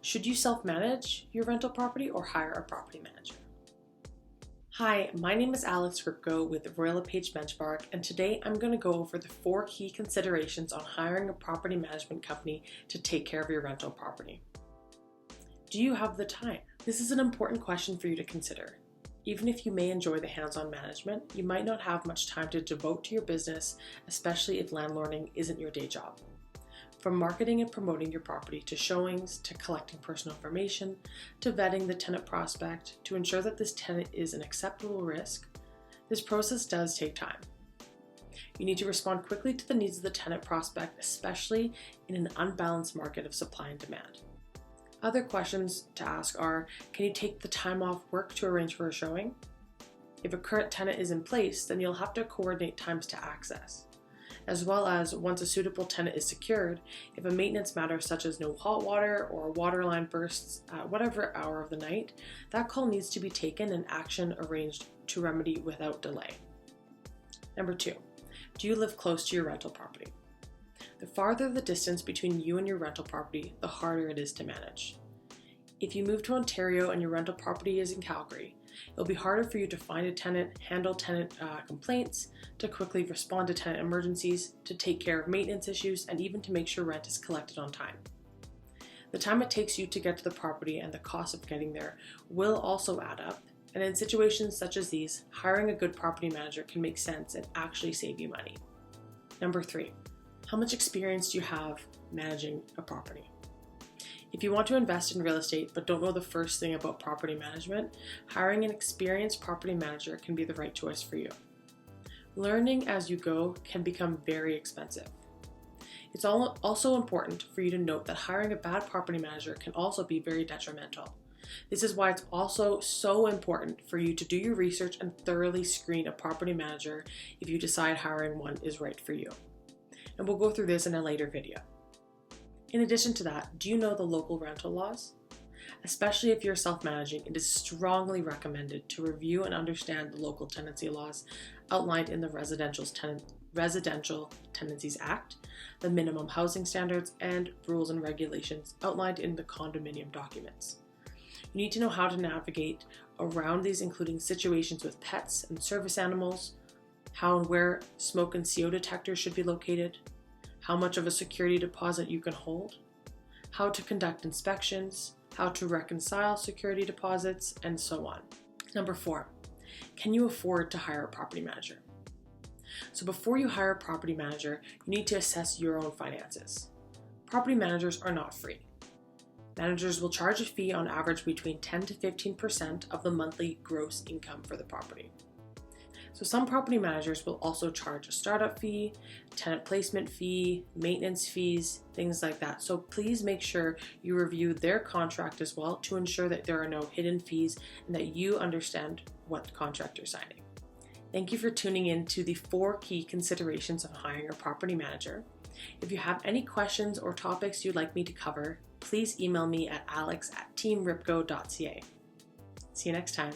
Should you self-manage your rental property or hire a property manager? Hi, my name is Alex Hripko with Royal LePage Benchmark, and today I'm going to go over the 4 key considerations on hiring a property management company to take care of your rental property. Do you have the time? This is an important question for you to consider. Even if you may enjoy the hands-on management, you might not have much time to devote to your business, especially if landlording isn't your day job. From marketing and promoting your property to showings, to collecting personal information, to vetting the tenant prospect, to ensure that this tenant is an acceptable risk, this process does take time. You need to respond quickly to the needs of the tenant prospect, especially in an unbalanced market of supply and demand. Other questions to ask are, can you take the time off work to arrange for a showing? If a current tenant is in place, then you'll have to coordinate times to access. As well as, once a suitable tenant is secured, if a maintenance matter such as no hot water or a water line bursts at whatever hour of the night, that call needs to be taken and action arranged to remedy without delay. Number 2, do you live close to your rental property? The farther the distance between you and your rental property, the harder it is to manage. If you move to Ontario and your rental property is in Calgary, it'll be harder for you to find a tenant, handle tenant complaints, to quickly respond to tenant emergencies, to take care of maintenance issues, and even to make sure rent is collected on time. The time it takes you to get to the property and the cost of getting there will also add up, and in situations such as these, hiring a good property manager can make sense and actually save you money. Number 3, how much experience do you have managing a property? If you want to invest in real estate but don't know the first thing about property management, hiring an experienced property manager can be the right choice for you. Learning as you go can become very expensive. It's also important for you to note that hiring a bad property manager can also be very detrimental. This is why it's also so important for you to do your research and thoroughly screen a property manager if you decide hiring one is right for you. And we'll go through this in a later video. In addition to that, do you know the local rental laws? Especially if you're self-managing, it is strongly recommended to review and understand the local tenancy laws outlined in the Residential Tenancies Act, the minimum housing standards, and rules and regulations outlined in the condominium documents. You need to know how to navigate around these, including situations with pets and service animals, how and where smoke and CO detectors should be located, how much of a security deposit you can hold, how to conduct inspections, how to reconcile security deposits, and so on. Number 4, can you afford to hire a property manager? So before you hire a property manager, you need to assess your own finances. Property managers are not free. Managers will charge a fee on average between 10 to 15% of the monthly gross income for the property. So some property managers will also charge a startup fee, tenant placement fee, maintenance fees, things like that. So please make sure you review their contract as well to ensure that there are no hidden fees and that you understand what contract you're signing. Thank you for tuning in to the 4 key considerations of hiring a property manager. If you have any questions or topics you'd like me to cover, please email me at alex@teamripko.ca. See you next time.